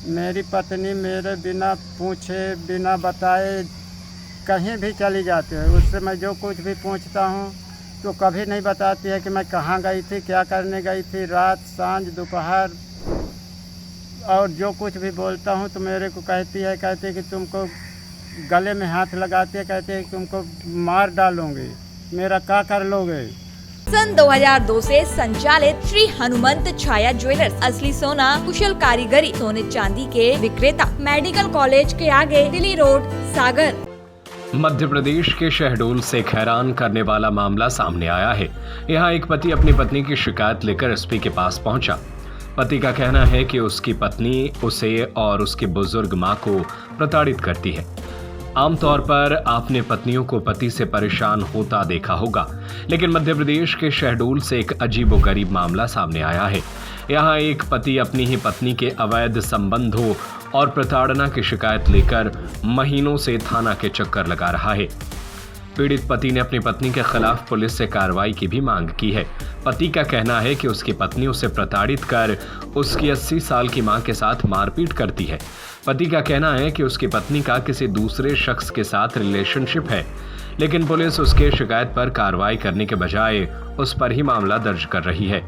मेरी पत्नी मेरे बिना पूछे बिना बताए कहीं भी चली जाती है। उससे मैं जो कुछ भी पूछता हूँ तो कभी नहीं बताती है कि मैं कहाँ गई थी, क्या करने गई थी, रात सांझ दोपहर। और जो कुछ भी बोलता हूँ तो मेरे को कहती है कि तुमको गले में हाथ लगाती है, कहती है कि तुमको मार डालूँगी, मेरा क्या कर लोगे। सन 2002 से संचालित श्री हनुमंत छाया ज्वेलर्स असली सोना कुशल कारीगरी सोने चांदी के विक्रेता, मेडिकल कॉलेज के आगे दिल्ली रोड, सागर। मध्य प्रदेश के शहडोल से एक हैरान करने वाला मामला सामने आया है। यहाँ एक पति अपनी पत्नी की शिकायत लेकर एसपी के पास पहुंचा। पति का कहना है कि उसकी पत्नी उसे और उसकी बुजुर्ग मां को प्रताड़ित करती है। आमतौर पर आपने पत्नियों को पति से परेशान होता देखा होगा, लेकिन मध्य प्रदेश के शहडोल से एक अजीबोगरीब मामला सामने आया है। यहाँ एक पति अपनी ही पत्नी के अवैध संबंधों और प्रताड़ना की शिकायत लेकर महीनों से थाना के चक्कर लगा रहा है। पीड़ित पति ने अपनी पत्नी के खिलाफ पुलिस से कार्रवाई की भी मांग की है। पति का कहना है कि उसकी पत्नी उसे प्रताड़ित कर उसकी 80 साल की मां के साथ मारपीट करती है। पति का कहना है कि उसकी पत्नी का किसी दूसरे शख्स के साथ रिलेशनशिप है, लेकिन पुलिस उसके शिकायत पर कार्रवाई करने के बजाय उस पर ही मामला दर्ज कर रही है।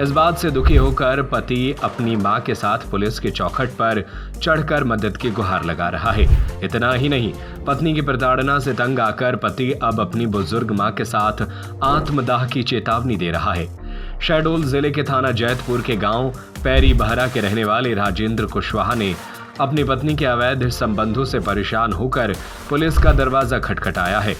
इस बात से दुखी होकर पति अपनी मां के साथ पुलिस की चौखट पर चढ़कर मदद की गुहार लगा रहा है। इतना ही नहीं, पत्नी की प्रताड़ना से तंग आकर पति अब अपनी बुजुर्ग मां के साथ आत्मदाह की चेतावनी दे रहा है। शहडोल जिले के थाना जैतपुर के गांव पैरी बहरा के रहने वाले राजेंद्र कुशवाहा ने अपनी पत्नी के अवैध संबंधों से परेशान होकर पुलिस का दरवाजा खटखटाया है।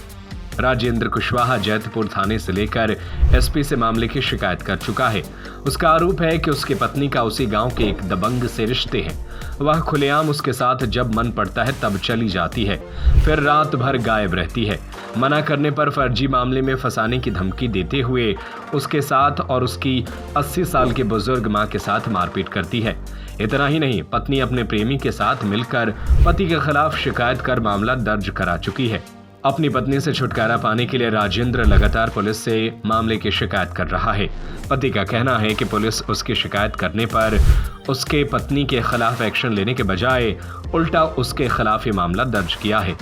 राजेंद्र कुशवाहा जैतपुर थाने से लेकर एसपी से मामले की शिकायत कर चुका है। उसका आरोप है कि उसकी पत्नी का उसी गांव के एक दबंग से रिश्ते हैं। वह खुलेआम उसके साथ जब मन पड़ता है तब चली जाती है, फिर रात भर गायब रहती है। मना करने पर फर्जी मामले में फंसाने की धमकी देते हुए उसके साथ और उसकी 80 साल की बुजुर्ग मां के साथ मारपीट करती है। इतना ही नहीं, पत्नी अपने प्रेमी के साथ मिलकर पति के खिलाफ शिकायत कर मामला दर्ज करा चुकी है। अपनी पत्नी से छुटकारा पाने के लिए राजेंद्र लगातार पुलिस से मामले की शिकायत कर रहा है। पति का कहना है कि पुलिस उसकी शिकायत करने पर उसके पत्नी के खिलाफ एक्शन लेने के बजाय उल्टा उसके खिलाफ ही मामला दर्ज किया है।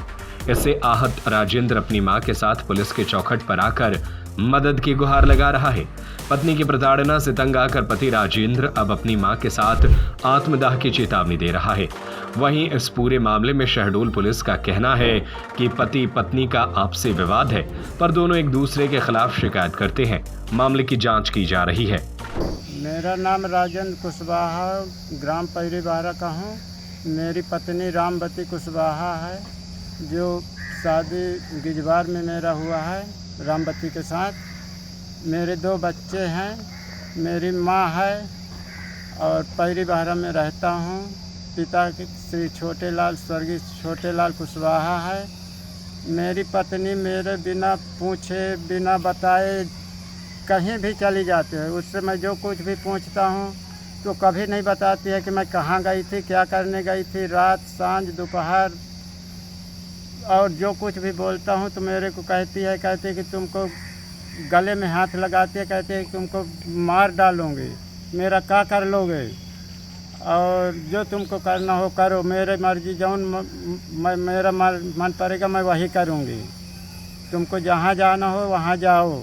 इससे आहत राजेंद्र अपनी मां के साथ पुलिस के चौखट पर आकर मदद की गुहार लगा रहा है। पत्नी की प्रताड़ना से तंग आकर पति राजेंद्र अब अपनी मां के साथ आत्मदाह की चेतावनी दे रहा है। वहीं इस पूरे मामले में शहडोल पुलिस का कहना है कि पति पत्नी का आपसी विवाद है, पर दोनों एक दूसरे के खिलाफ शिकायत करते हैं। मामले की जांच की जा रही है। मेरा नाम राजेंद्र कुशवाहा ग्राम पैरी बहरा का हूँ। मेरी पत्नी रामवती कुशवाहा है, जो शादी गिजबार में मेरा हुआ है रामवती के साथ। मेरे 2 बच्चे हैं, मेरी माँ है और पैरी बहरा में रहता हूँ। पिता श्री छोटेलाल स्वर्गीय छोटेलाल कुशवाहा है। मेरी पत्नी मेरे बिना पूछे बिना बताए कहीं भी चली जाती है। उससे मैं जो कुछ भी पूछता हूँ तो कभी नहीं बताती है कि मैं कहाँ गई थी, क्या करने गई थी, रात सांझ दोपहर। और जो कुछ भी बोलता हूँ तो मेरे को कहती है कि तुमको गले में हाथ लगाती है, कहती है कि तुमको मार डालूँगी, मेरा क्या कर लोगे, और जो तुमको करना हो करो, मेरे मर्जी जौन मेरा मन पड़ेगा मैं वही करूँगी, तुमको जहाँ जाना हो वहाँ जाओ।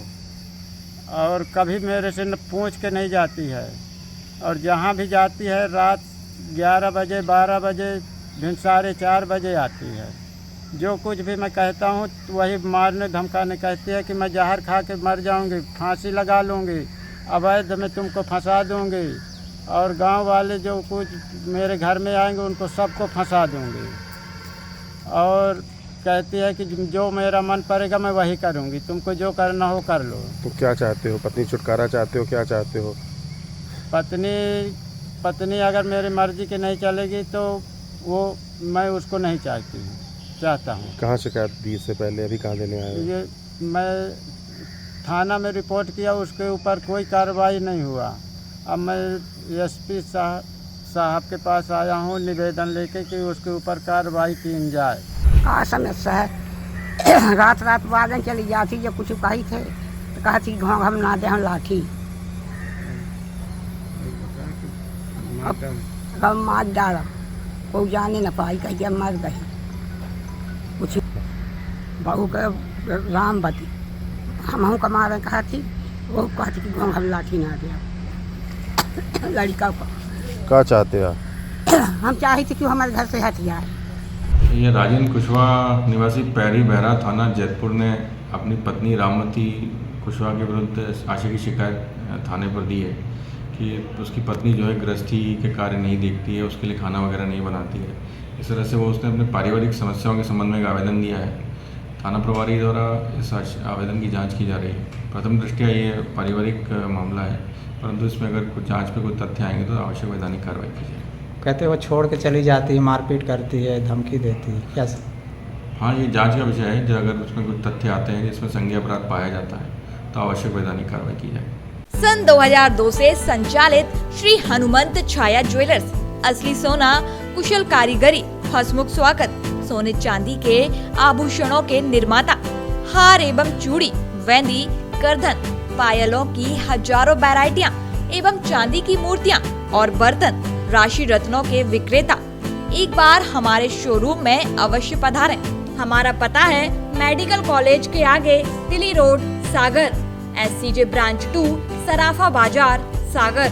और कभी मेरे से न पूछ के नहीं जाती है, और जहाँ भी जाती है रात 11 बजे 12 बजे दिन 4:30 बजे आती है। जो कुछ भी मैं कहता हूँ तो वही मारने धमकाने कहती है कि मैं जहर खा के मर जाऊँगी, फांसी लगा लूँगी, अवैध में तुमको फंसा दूँगी, और गांव वाले जो कुछ मेरे घर में आएंगे उनको सबको फंसा दूँगी। और कहती है कि जो मेरा मन पड़ेगा मैं वही करूँगी, तुमको जो करना हो कर लो। तो क्या चाहते हो? पत्नी छुटकारा चाहते हो? क्या चाहते हो? पत्नी अगर मेरी मर्जी की नहीं चलेगी तो वो मैं उसको नहीं चाहता हूँ। कहाँ शिकायत दी इससे पहले? अभी कहाँ देने आए? ये मैं थाना में रिपोर्ट किया, उसके ऊपर कोई कार्रवाई नहीं हुआ। अब मैं एसपी साहब के पास आया हूँ निवेदन लेके कि उसके ऊपर कार्रवाई की जाए। का समस्या है, रात बादन चली जाती, जब कुछ कही थे तो कहती घोंघ हम ना दे हम लाठी अब मार डाला। कोई जाने न पाई, कहिए मर गई। कुछ बहू के रामवती हम कमा रहे कहा थी, वो कहती कि गाँव हम लाठी ना दिया लड़का को। क्या चाहते हैं आप? हम चाहे थे कि हमारे घर से हथियार। ये राजेंद्र कुशवाहा निवासी पैरी बहरा थाना जैतपुर ने अपनी पत्नी रामवती कुशवाहा के विरुद्ध आशय की शिकायत थाने पर दी है कि उसकी पत्नी जो है गृहस्थी के कार्य नहीं देखती है, उसके लिए खाना वगैरह नहीं बनाती है। इस तरह से वो उसने अपने पारिवारिक समस्याओं के संबंध में एक आवेदन दिया है। थाना प्रभारी द्वारा इस आवेदन की जांच की जा रही है। प्रथम दृष्टया ये पारिवारिक मामला है, परंतु इसमें अगर कुछ जांच पे कोई तथ्य आएंगे तो आवश्यक वैधानिक कार्रवाई की जाएगी। कहते वो छोड़ के चली जाती है, मारपीट करती है, धमकी देती है, क्या सर? हाँ, ये जांच का विषय है। जो अगर उसमें कुछ तथ्य आते हैं जिसमें संज्ञेय अपराध पाया जाता है तो आवश्यक वैधानिक कार्रवाई की जाएगी। सन 2002 से संचालित श्री हनुमंत छाया ज्वेलर्स असली सोना, कुशल कारीगरी, हंसमुख स्वागत, सोने चांदी के आभूषणों के निर्माता, हार एवं चूड़ी, वेंदी, करधन, पायलों की हजारों वैरायटियां एवं चांदी की मूर्तियां और बर्तन, राशि रत्नों के विक्रेता। एक बार हमारे शोरूम में अवश्य पधारें। हमारा पता है मेडिकल कॉलेज के आगे, दिल्ली रोड, सागर, SCJ ब्रांच 2, सराफा बाजार, सागर।